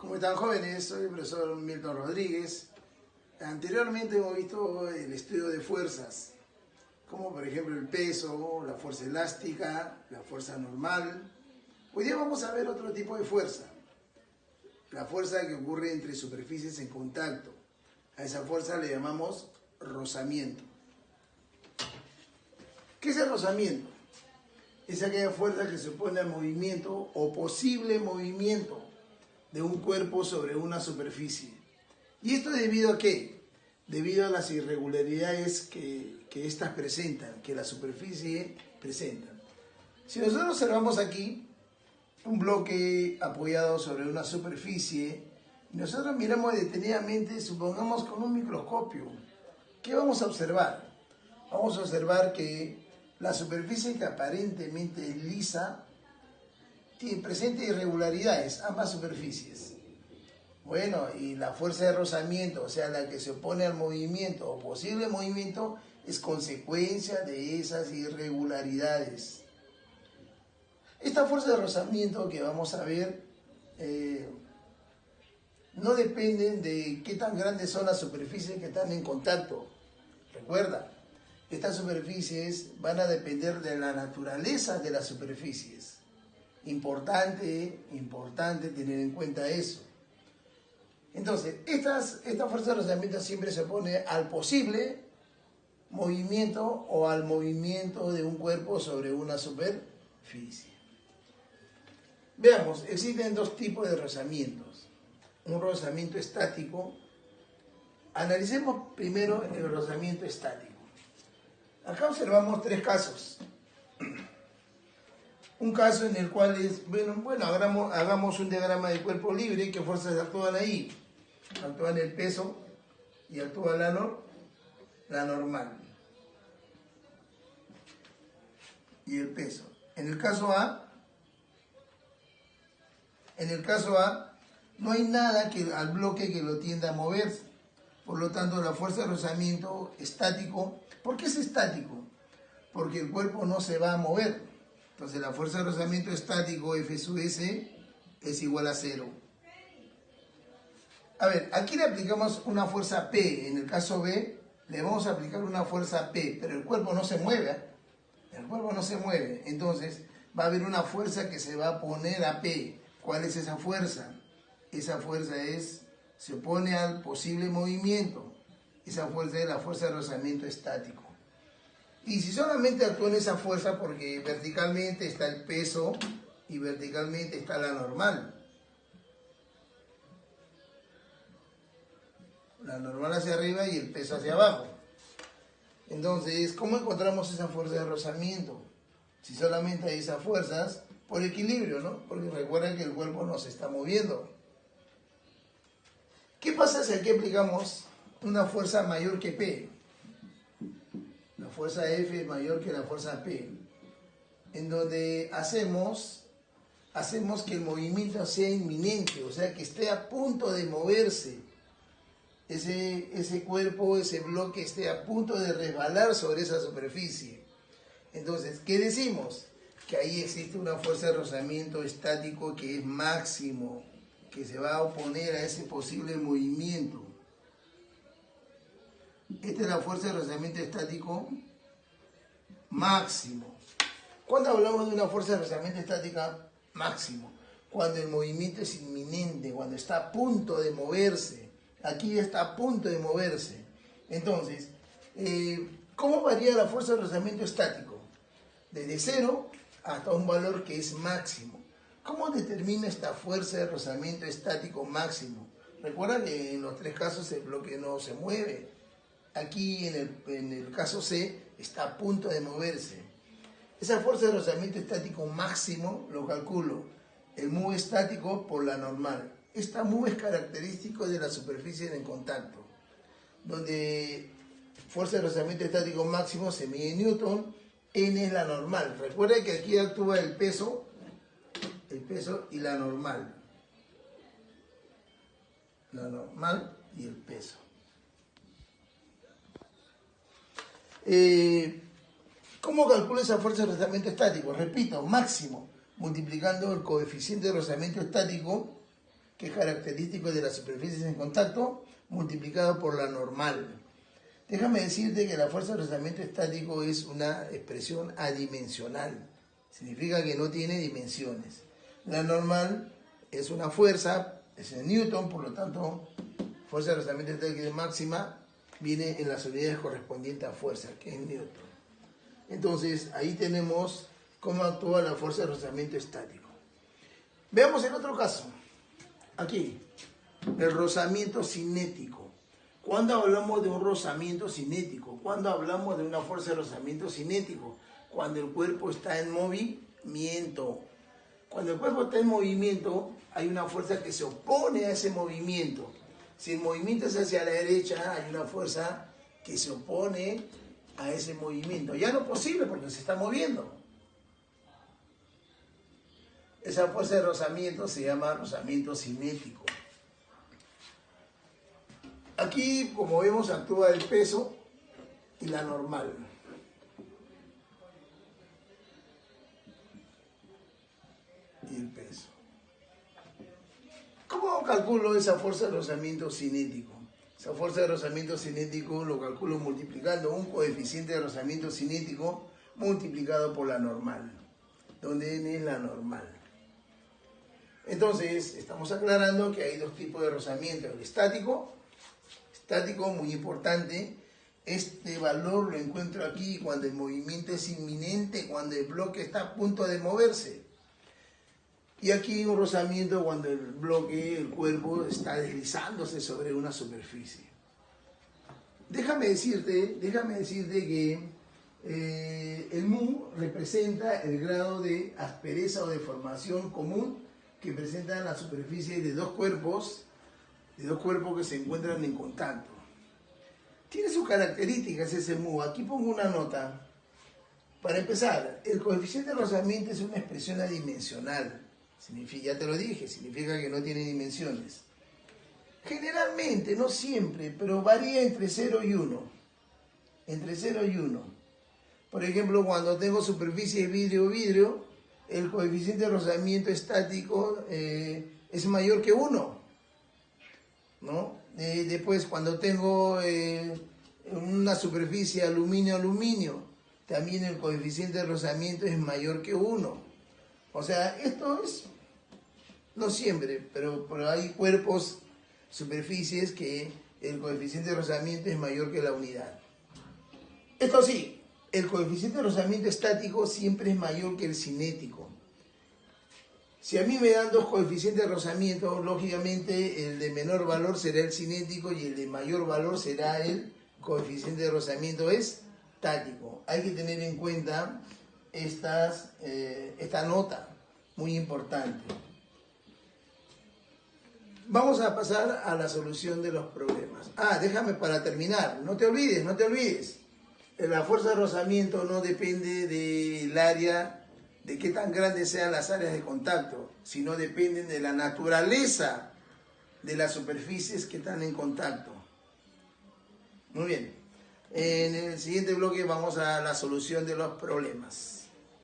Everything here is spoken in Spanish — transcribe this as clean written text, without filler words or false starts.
¿Cómo están, jóvenes? Soy el profesor Milton Rodríguez. Anteriormente hemos visto el estudio de fuerzas, como por ejemplo el peso, la fuerza elástica, la fuerza normal. Hoy día vamos a ver otro tipo de fuerza, la fuerza que ocurre entre superficies en contacto. A esa fuerza le llamamos rozamiento. ¿Qué es el rozamiento? Es aquella fuerza que se opone al movimiento o posible movimiento de un cuerpo sobre una superficie. ¿Y esto debido a qué? Debido a las irregularidades que éstas presentan, que la superficie presenta. Si nosotros observamos aquí un bloque apoyado sobre una superficie, y nosotros miramos detenidamente, supongamos con un microscopio, ¿qué vamos a observar? Vamos a observar que la superficie, que aparentemente es lisa, presenta irregularidades, ambas superficies. Bueno, y la fuerza de rozamiento, o sea, la que se opone al movimiento o posible movimiento, es consecuencia de esas irregularidades. Esta fuerza de rozamiento que vamos a ver no dependen de qué tan grandes son las superficies que están en contacto. Recuerda, estas superficies van a depender de la naturaleza de las superficies. Importante tener en cuenta eso. Entonces, esta fuerza de rozamiento siempre se opone al posible movimiento o al movimiento de un cuerpo sobre una superficie. Veamos, existen dos tipos de rozamientos. Un rozamiento estático. Analicemos primero el rozamiento estático. Acá observamos tres casos. Un caso en el cual es, bueno, hagamos un diagrama de cuerpo libre. ¿Qué fuerzas actúan ahí? Actúan el peso y actúa la normal. Y el peso. En el caso A, no hay nada al bloque que lo tienda a moverse. Por lo tanto, la fuerza de rozamiento estático. ¿Por qué es estático? Porque el cuerpo no se va a mover. Entonces la fuerza de rozamiento estático F sub S es igual a 0. A ver, aquí le aplicamos una fuerza P. En el caso B le vamos a aplicar una fuerza P, pero el cuerpo no se mueve. El cuerpo no se mueve. Entonces va a haber una fuerza que se va a poner a P. ¿Cuál es esa fuerza? Esa fuerza se opone al posible movimiento. Esa fuerza es la fuerza de rozamiento estático. Y si solamente actúa en esa fuerza, porque verticalmente está el peso y verticalmente está la normal. La normal hacia arriba y el peso hacia abajo. Entonces, ¿cómo encontramos esa fuerza de rozamiento? Si solamente hay esas fuerzas, por equilibrio, ¿no? Porque recuerden que el cuerpo no se está moviendo. ¿Qué pasa si aquí aplicamos una fuerza mayor que P? La fuerza F es mayor que la fuerza P, en donde hacemos que el movimiento sea inminente, o sea, que esté a punto de moverse. Ese cuerpo, ese bloque esté a punto de resbalar sobre esa superficie. Entonces, ¿qué decimos? Que ahí existe una fuerza de rozamiento estático que es máximo, que se va a oponer a ese posible movimiento. Esta es la fuerza de rozamiento estático máximo. ¿Cuándo hablamos de una fuerza de rozamiento estática máximo? Cuando el movimiento es inminente, cuando está a punto de moverse. Aquí está a punto de moverse. Entonces, ¿cómo varía la fuerza de rozamiento estático? Desde 0 hasta un valor que es máximo. ¿Cómo determina esta fuerza de rozamiento estático máximo? Recuerda que en los tres casos el bloque no se mueve. Aquí en el caso C está a punto de moverse. Esa fuerza de rozamiento estático máximo lo calculo el mu estático por la normal. Esta mu es característico de la superficie en contacto, donde fuerza de rozamiento estático máximo se mide en Newton, N es la normal. Recuerda que aquí actúa el peso y la normal. La normal y el peso. ¿Cómo calculo esa fuerza de rozamiento estático? Repito, máximo, multiplicando el coeficiente de rozamiento estático que es característico de las superficies en contacto, multiplicado por la normal. Déjame decirte que la fuerza de rozamiento estático es una expresión adimensional. Significa que no tiene dimensiones. La normal es una fuerza, es en Newton, por lo tanto, fuerza de rozamiento estático máxima viene en las unidades correspondientes a fuerza, que es Newton. Entonces, ahí tenemos cómo actúa la fuerza de rozamiento estático. Veamos el otro caso. Aquí, el rozamiento cinético. ¿Cuándo hablamos de un rozamiento cinético? ¿Cuándo hablamos de una fuerza de rozamiento cinético? Cuando el cuerpo está en movimiento. Cuando el cuerpo está en movimiento, hay una fuerza que se opone a ese movimiento. Si el movimiento es hacia la derecha, hay una fuerza que se opone a ese movimiento. Ya no es posible porque se está moviendo. Esa fuerza de rozamiento se llama rozamiento cinético. Aquí, como vemos, actúa el peso y la normal. Y el peso. ¿Cómo calculo esa fuerza de rozamiento cinético? Esa fuerza de rozamiento cinético lo calculo multiplicando un coeficiente de rozamiento cinético multiplicado por la normal, donde n es la normal. Entonces, estamos aclarando que hay dos tipos de rozamiento. El estático, muy importante. Este valor lo encuentro aquí cuando el movimiento es inminente, cuando el bloque está a punto de moverse. Y aquí un rozamiento cuando el bloque, el cuerpo, está deslizándose sobre una superficie. Déjame decirte que el mu representa el grado de aspereza o deformación común que presentan las superficies de dos cuerpos que se encuentran en contacto. Tiene sus características ese mu. Aquí pongo una nota. Para empezar, el coeficiente de rozamiento es una expresión adimensional. Significa, ya te lo dije, significa que no tiene dimensiones. Generalmente, no siempre, pero varía entre 0 y 1. Entre 0 y 1. Por ejemplo, cuando tengo superficie vidrio-vidrio, el coeficiente de rozamiento estático es mayor que 1. ¿No? Después, cuando tengo una superficie aluminio-aluminio, también el coeficiente de rozamiento es mayor que 1. O sea, esto es, no siempre, pero hay cuerpos, superficies que el coeficiente de rozamiento es mayor que la unidad. Esto sí, el coeficiente de rozamiento estático siempre es mayor que el cinético. Si a mí me dan dos coeficientes de rozamiento, lógicamente el de menor valor será el cinético y el de mayor valor será el coeficiente de rozamiento estático. Hay que tener en cuenta esta nota, muy importante. Vamos a pasar a la solución de los problemas. Déjame para terminar, no te olvides. La fuerza de rozamiento no depende del área, de qué tan grandes sean las áreas de contacto, sino dependen de la naturaleza de las superficies que están en contacto. Muy bien. En el siguiente bloque vamos a la solución de los problemas.